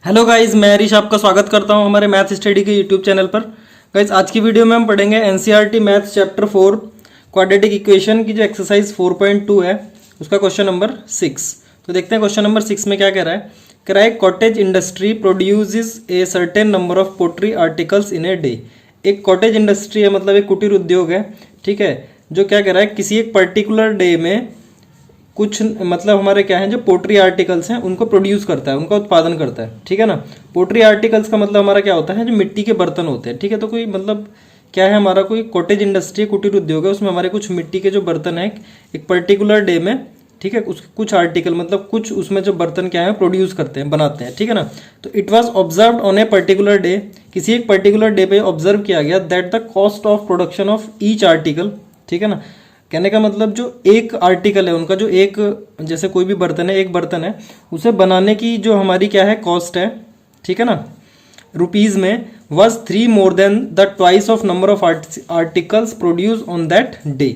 Hello guys, मैं हरीश आपका स्वागत करता हूं हमारे मैथ स्टडी के यूट्यूब चैनल पर। गाइज आज की वीडियो में हम पढ़ेंगे NCERT maths chapter 4 quadratic equation की जो एक्सरसाइज 4.2 है उसका क्वेश्चन नंबर 6। तो देखते हैं क्वेश्चन नंबर 6 में क्या कह रहा है। कह रहा है cottage industry produces a certain number of pottery articles in a day. एक कॉटेज इंडस्ट्री है, मतलब एक कुटीर उद्योग है, ठीक है, जो क्या कह रहा है किसी एक पर्टिकुलर डे में कुछ मतलब हमारे क्या है जो पोट्री आर्टिकल्स हैं उनको प्रोड्यूस करता है, उनका उत्पादन करता है, ठीक है ना। पोट्री आर्टिकल्स का मतलब हमारा क्या होता है, जो मिट्टी के बर्तन होते हैं, ठीक है। तो कोई मतलब क्या है, हमारा कोई कॉटेज इंडस्ट्री कुटीर उद्योग है, उसमें हमारे कुछ मिट्टी के जो बर्तन हैं एक पर्टिकुलर डे में, ठीक है, कुछ आर्टिकल मतलब कुछ उसमें जो बर्तन क्या है प्रोड्यूस करते हैं, बनाते हैं, ठीक है ना। तो it was observe on a particular day, किसी एक पर्टिकुलर डे पे ऑब्जर्व किया गया that the cost of production of each article, ठीक है ना। कहने का मतलब जो एक आर्टिकल है उनका, जो एक जैसे कोई भी बर्तन है, एक बर्तन है, उसे बनाने की जो हमारी क्या है कॉस्ट है, ठीक है ना, रुपीज़ में, was 3 more than the twice of number of articles produce on that day.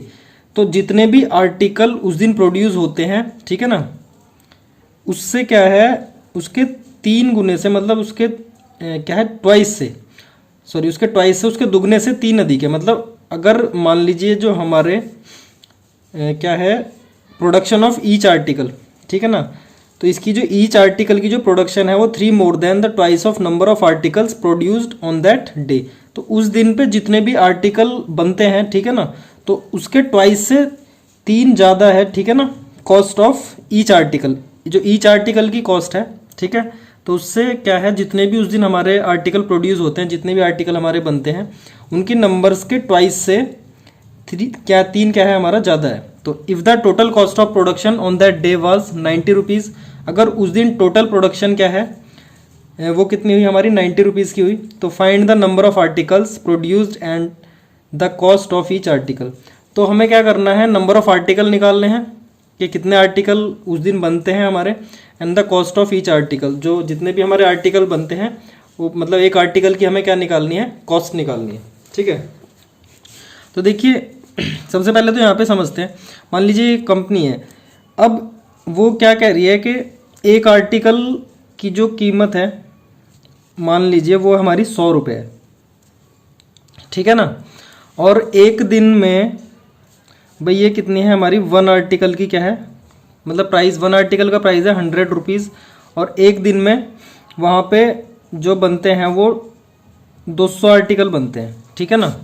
तो जितने भी आर्टिकल उस दिन प्रोड्यूस होते हैं, ठीक है ना, उससे क्या है उसके 3 गुने से, मतलब उसके क्या है ट्वाइस से, सॉरी उसके ट्वाइस से, उसके दुगने से 3 अधिक है। मतलब अगर मान लीजिए जो हमारे क्या है प्रोडक्शन ऑफ ईच आर्टिकल, ठीक है ना, तो इसकी जो ईच आर्टिकल की जो प्रोडक्शन है वो 3 more than the twice of number of articles produced on that day. तो उस दिन पे जितने भी आर्टिकल बनते हैं, ठीक है ना, तो उसके ट्वाइस से 3 ज़्यादा है, ठीक है ना, कॉस्ट ऑफ ईच आर्टिकल, जो ईच आर्टिकल की कॉस्ट है, ठीक है। तो उससे क्या है जितने भी उस दिन हमारे आर्टिकल प्रोड्यूस होते हैं, जितने भी आर्टिकल हमारे बनते हैं, उनकी नंबर्स के ट्वाइस से 3 क्या है हमारा ज़्यादा है। तो if the total cost of production on that day was 90 rupees, अगर उस दिन टोटल प्रोडक्शन क्या है वो कितनी हुई हमारी 90 रुपीज़ की हुई, तो find the number of articles produced and the cost of each article. तो हमें क्या करना है, नंबर ऑफ आर्टिकल निकालने हैं कि कितने आर्टिकल उस दिन बनते हैं हमारे, and the cost of each article, जो जितने भी हमारे आर्टिकल बनते हैं वो मतलब एक आर्टिकल की हमें क्या निकालनी है, कॉस्ट निकालनी है, ठीक है। तो देखिए सबसे पहले तो यहाँ पे समझते हैं, मान लीजिए एक कंपनी है, अब वो क्या कह रही है कि एक आर्टिकल की जो कीमत है मान लीजिए वो हमारी 100 रुपये है, ठीक है ना, और एक दिन में भाई ये कितनी है हमारी 1 आर्टिकल की क्या है मतलब प्राइस, 1 आर्टिकल का प्राइस है 100 रुपीज़, और एक दिन में वहाँ पे जो बनते हैं वो 200 आर्टिकल बनते हैं, ठीक है ना।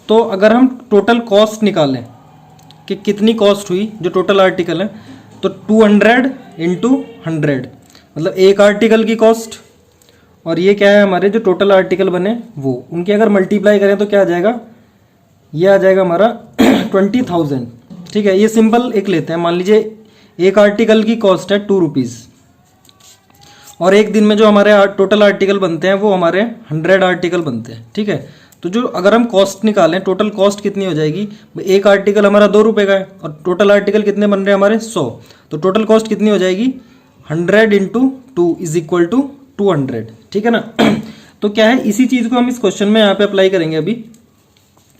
तो अगर हम टोटल कॉस्ट निकालें कि कितनी कॉस्ट हुई जो टोटल आर्टिकल है, तो 200 इंटू 100 मतलब एक आर्टिकल की कॉस्ट, और ये क्या है हमारे जो टोटल आर्टिकल बने वो, उनकी अगर मल्टीप्लाई करें तो क्या आ जाएगा, ये आ जाएगा हमारा 20,000, ठीक है। ये सिंपल एक लेते हैं, मान लीजिए एक आर्टिकल की कॉस्ट है 2 रुपीज़, और एक दिन में जो हमारे टोटल आर्टिकल बनते हैं वो हमारे 100 आर्टिकल बनते हैं, ठीक है। तो जो अगर हम कॉस्ट निकालें, टोटल कॉस्ट कितनी हो जाएगी, एक आर्टिकल हमारा 2 रुपये का है और टोटल आर्टिकल कितने बन रहे हैं हमारे 100, तो टोटल कॉस्ट कितनी हो जाएगी 100 इंटू 2 इज इक्वल टू 200, ठीक है ना। तो क्या है इसी चीज़ को हम इस क्वेश्चन में यहाँ पे अप्लाई करेंगे। अभी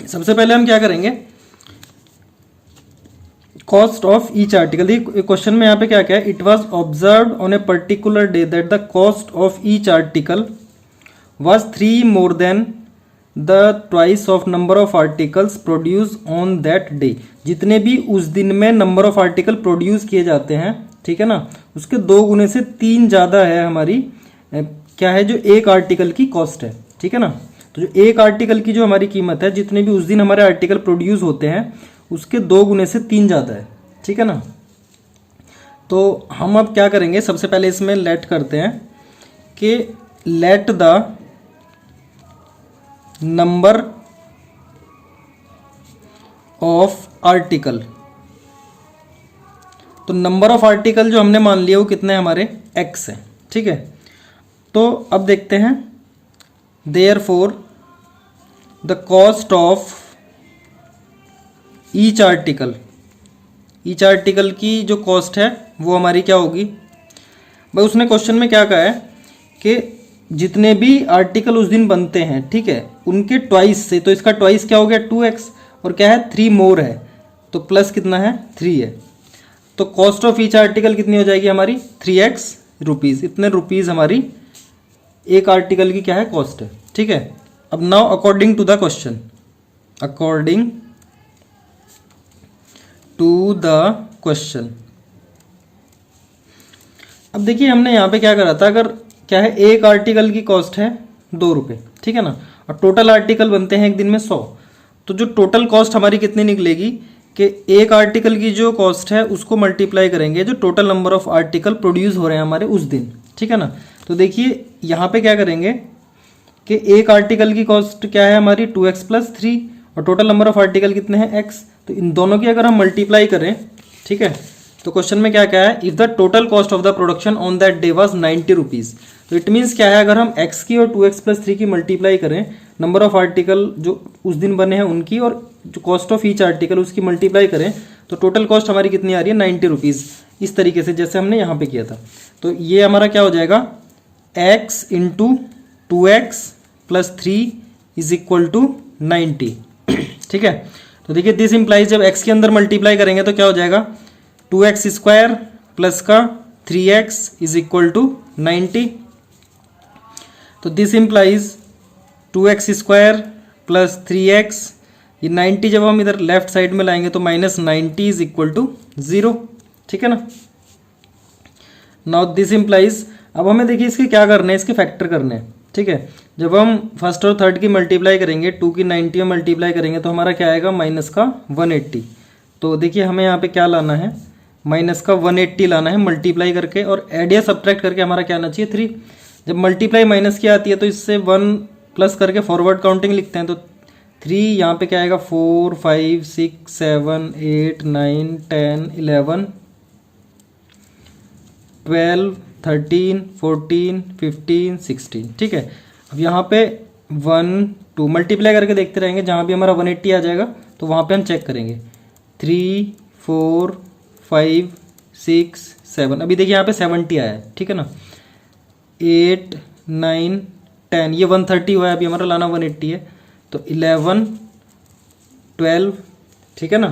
सबसे पहले हम क्या करेंगे, cost of each article, question में यहाँ पे क्या क्या है, it was observe on a particular day that the cost of each article was 3 more than the twice of number of articles produce on that day. जितने भी उस दिन में नंबर ऑफ आर्टिकल प्रोड्यूस किए जाते हैं, ठीक है ना, उसके 2 गुने से 3 ज़्यादा है हमारी क्या है जो एक आर्टिकल की कॉस्ट है, ठीक है ना। तो जो एक आर्टिकल की जो हमारी कीमत है, जितने भी उस दिन हमारे आर्टिकल प्रोड्यूस होते हैं उसके 2 गुने से 3 ज़्यादा है, ठीक है ना। तो हम अब क्या करेंगे, सबसे पहले इसमें लेट करते हैं कि let the number of article, तो नंबर ऑफ आर्टिकल जो हमने मान लिया वो कितने हमारे x है, ठीक है। तो अब देखते हैं, therefore the cost of each article, each article की जो कॉस्ट है वो हमारी क्या होगी भाई, उसने क्वेश्चन में क्या कहा है कि जितने भी आर्टिकल उस दिन बनते हैं, ठीक है, उनके ट्वाइस से, तो इसका ट्वाइस क्या हो गया 2x, और क्या है 3 मोर है, तो प्लस कितना है 3 है, तो कॉस्ट ऑफ ईच आर्टिकल कितनी हो जाएगी हमारी 3x रुपीज़, इतने रुपीज़ हमारी एक आर्टिकल की क्या है कॉस्ट है, ठीक है। अब now according to the question, according to the question, अब देखिए हमने यहाँ पे क्या करा था, अगर क्या है एक आर्टिकल की कॉस्ट है 2 रुपये, ठीक है ना, और टोटल आर्टिकल बनते हैं एक दिन में 100, तो जो टोटल कॉस्ट हमारी कितनी निकलेगी कि एक आर्टिकल की जो कॉस्ट है उसको मल्टीप्लाई करेंगे जो total number of article produce हो रहे हैं हमारे उस दिन, ठीक है ना। तो देखिए यहाँ पे क्या करेंगे कि एक आर्टिकल की कॉस्ट क्या है हमारी 2x + 3 और टोटल नंबर ऑफ आर्टिकल कितने हैं x, तो इन दोनों की अगर हम मल्टीप्लाई करें, ठीक है, तो क्वेश्चन में क्या क्या है, if the total cost of the production on that day was 90 rupees, तो इट मीन्स क्या है, अगर हम x की और 2x + 3 की मल्टीप्लाई करें, नंबर ऑफ आर्टिकल जो उस दिन बने हैं उनकी और जो कॉस्ट ऑफ ईच आर्टिकल उसकी मल्टीप्लाई करें, तो टोटल कॉस्ट हमारी कितनी आ रही है 90 रुपीज़, इस तरीके से जैसे हमने यहाँ पे किया था। तो ये हमारा क्या हो जाएगा, x × 2x + 3 = 90, ठीक है। तो देखिए दिस इम्प्लाइज जब x के अंदर मल्टीप्लाई करेंगे तो क्या हो जाएगा, 2x² प्लस का 3x = 90, तो this implies 2x² plus 3x, ये 90 जब हम इधर लेफ्ट साइड में लाएंगे तो -90 = 0, ठीक है ना। नाउ दिस इम्प्लाइज, अब हमें देखिए इसके क्या करने हैं, इसके फैक्टर करने हैं, ठीक है। जब हम फर्स्ट और थर्ड की मल्टीप्लाई करेंगे, 2 की 90 में मल्टीप्लाई करेंगे तो हमारा क्या आएगा, -180। तो देखिए हमें यहाँ पे क्या लाना है, -180 लाना है मल्टीप्लाई करके, और एड या सब्ट्रैक्ट करके हमारा क्या आना चाहिए 3। जब मल्टीप्लाई माइनस की आती है तो इससे 1 प्लस करके फॉरवर्ड काउंटिंग लिखते हैं, तो 3 यहाँ पे क्या आएगा, 4 5 6 7 8 9 10 11 12 13 14 15 16, ठीक है। अब यहाँ पे 1 2 मल्टीप्लाई करके देखते रहेंगे, जहाँ भी हमारा 180 आ जाएगा तो वहाँ पे हम चेक करेंगे, 3 4 5 6 7, अभी देखिए यहाँ पे 70 आया है, ठीक है ना, 8 9 10, ये 130 हुआ है, अभी हमारा लाना 180 है, तो 11 12, ठीक है ना।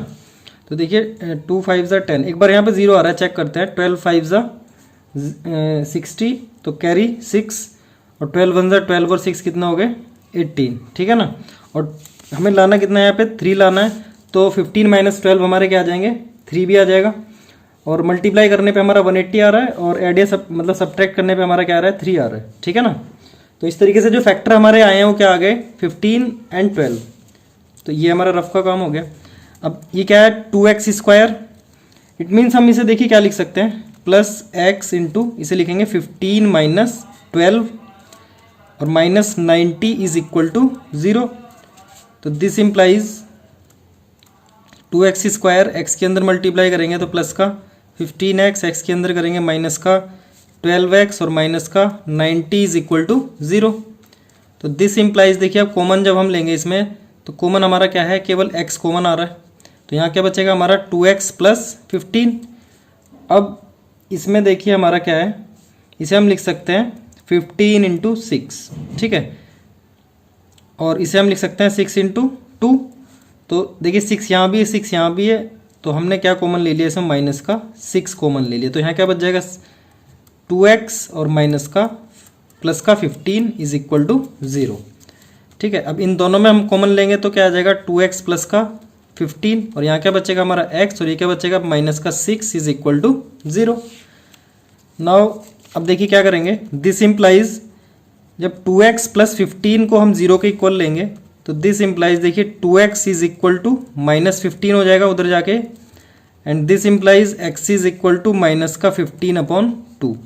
तो देखिए 2 5 10, एक बार यहाँ पे 0 आ रहा है, चेक करते हैं, 12 5 60, तो कैरी 6, और 12 1 12 और 6 कितना हो गए 18, ठीक है ना। और हमें लाना कितना है, यहाँ पे 3 लाना है, तो 15 - 12 हमारे क्या आ जाएंगे, 3 भी आ जाएगा, और मल्टीप्लाई करने पे हमारा 180 आ रहा है, और एड या मतलब सब्ट्रैक्ट करने पे हमारा क्या आ रहा है, 3 आ रहा है, ठीक है ना। तो इस तरीके से जो फैक्टर हमारे आए हैं वो क्या आ गए, 15 और 12, तो ये हमारा रफ का काम हो गया। अब ये क्या है, 2x², इट मीन्स हम इसे देखिए क्या लिख सकते हैं, +x × इसे लिखेंगे 15 - 12 और -90 = 0, तो दिस इम्प्लाइज 2x² x के अंदर मल्टीप्लाई करेंगे तो प्लस का 15x, x के अंदर करेंगे माइनस का 12x और माइनस का 90 = 0, तो दिस इम्प्लाइज देखिए अब कॉमन जब हम लेंगे इसमें तो कॉमन हमारा क्या है, केवल x कॉमन आ रहा है, तो यहाँ क्या बचेगा हमारा 2x + 15। अब इसमें देखिए हमारा क्या है, इसे हम लिख सकते हैं 15 × 6, ठीक है, और इसे हम लिख सकते हैं 6 × 2, तो देखिए 6 यहाँ भी है 6 यहाँ भी है, तो हमने क्या कॉमन ले लिया, इसमें माइनस का 6 कॉमन ले लिया, तो यहाँ क्या बच जाएगा 2x और माइनस का प्लस का 15 = 0, ठीक है। अब इन दोनों में हम कॉमन लेंगे तो क्या आ जाएगा, 2x प्लस का 15, और यहाँ क्या बचेगा हमारा x, और ये क्या बचेगा माइनस का 6 = 0। नाउ अब देखिए क्या करेंगे, दिस इम्प्लाइज जब 2x + 15 को हम 0 के इक्वल लेंगे तो दिस इम्प्लाइज देखिए 2x = -15 हो जाएगा उधर जाके, एंड दिस इम्प्लाइज x = -15/2,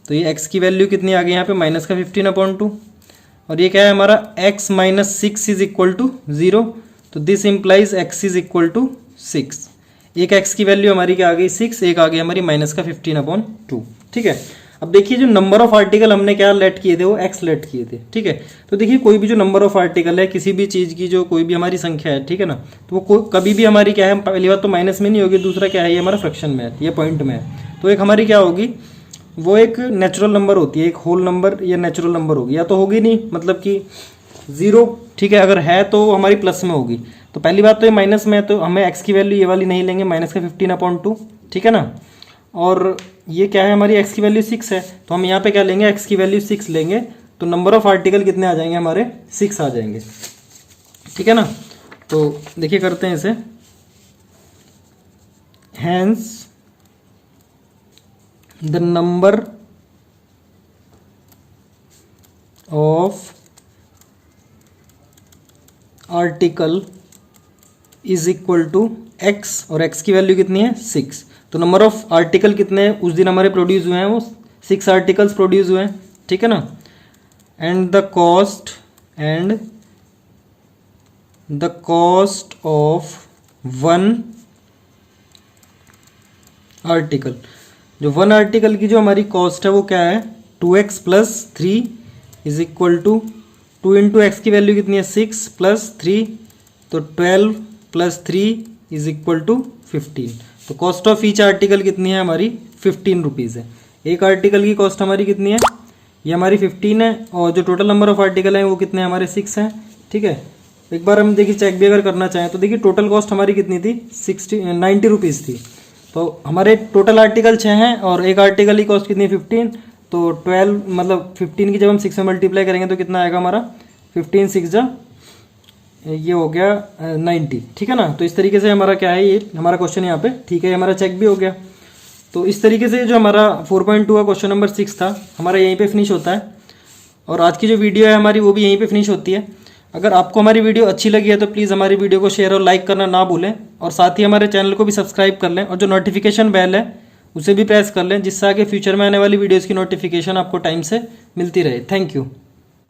तो ये x की वैल्यू कितनी आ गई यहाँ पे, -15/2, और ये क्या है हमारा x - 6 = 0, तो दिस इम्प्लाइज x = 6, एक x की वैल्यू हमारी क्या आ गई 6, एक आ गई हमारी -15/2, ठीक है। अब देखिए जो नंबर ऑफ आर्टिकल हमने क्या लेट किए थे, वो x लेट किए थे, ठीक है। तो देखिए कोई भी जो नंबर ऑफ आर्टिकल है किसी भी चीज़ की, जो कोई भी हमारी संख्या है, ठीक है ना, तो वो कभी भी हमारी क्या है, पहली बात तो माइनस में नहीं होगी, दूसरा क्या है ये हमारा फ्रैक्शन में है, ये पॉइंट में है, तो एक हमारी क्या होगी, वो एक नेचुरल नंबर होती है, एक होल नंबर या नेचुरल नंबर होगी, या तो होगी नहीं मतलब कि 0, ठीक है, अगर है तो हमारी प्लस में होगी, तो पहली बात तो ये माइनस में है, तो हमें x की वैल्यू ये वाली नहीं लेंगे, -15/2, ठीक है ना। और ये क्या है हमारी x की वैल्यू 6 है, तो हम यहाँ पे क्या लेंगे, x की वैल्यू 6 लेंगे, तो नंबर ऑफ आर्टिकल कितने आ जाएंगे हमारे 6 आ जाएंगे। ठीक है ना। तो देखिए करते हैं इसे। Hence the number of article is equal to x, और एक्स की वैल्यू कितनी है 6। तो नंबर ऑफ आर्टिकल कितने हैं उस दिन हमारे प्रोड्यूस हुए हैं, वो 6 आर्टिकल्स प्रोड्यूस हुए हैं। ठीक है ना। And the cost of one article, जो वन आर्टिकल की जो हमारी कॉस्ट है वो क्या है 2x plus 3 is equal to 2 into x की वैल्यू कितनी है 6 प्लस 3, तो 12 प्लस 3 इज इक्वल टू 15। तो कॉस्ट ऑफ ईच आर्टिकल कितनी है हमारी 15 रुपीज़ है। एक आर्टिकल की कॉस्ट हमारी कितनी है, ये हमारी 15 है, और जो टोटल नंबर ऑफ आर्टिकल हैं वो कितने हमारे 6 हैं। ठीक है। एक बार हम देखिए चेक भी अगर करना चाहें तो देखिए टोटल कॉस्ट हमारी कितनी थी 90 रुपीज़ थी। तो हमारे टोटल आर्टिकल 6 हैं और एक आर्टिकल की कॉस्ट कितनी है 15, तो 12 मतलब 15 की जब हम 6 में मल्टीप्लाई करेंगे तो कितना आएगा हमारा 15 6 जा ये हो गया 90। ठीक है ना। तो इस तरीके से हमारा क्या है ये हमारा क्वेश्चन यहाँ पे ठीक है, हमारा चेक भी हो गया। तो इस तरीके से जो हमारा 4.2 का क्वेश्चन नंबर 6 था हमारा यहीं पे फिनिश होता है, और आज की जो वीडियो है हमारी वो भी यहीं पे फिनिश होती है। अगर आपको हमारी वीडियो अच्छी लगी है तो प्लीज़ हमारी वीडियो को शेयर और लाइक करना ना भूलें, और साथ ही हमारे चैनल को भी सब्सक्राइब कर लें, और जो नोटिफिकेशन बेल है उसे भी प्रेस कर लें, जिससे आगे फ्यूचर में आने वाली वीडियोज़ की नोटिफिकेशन आपको टाइम से मिलती रहे। Thank you.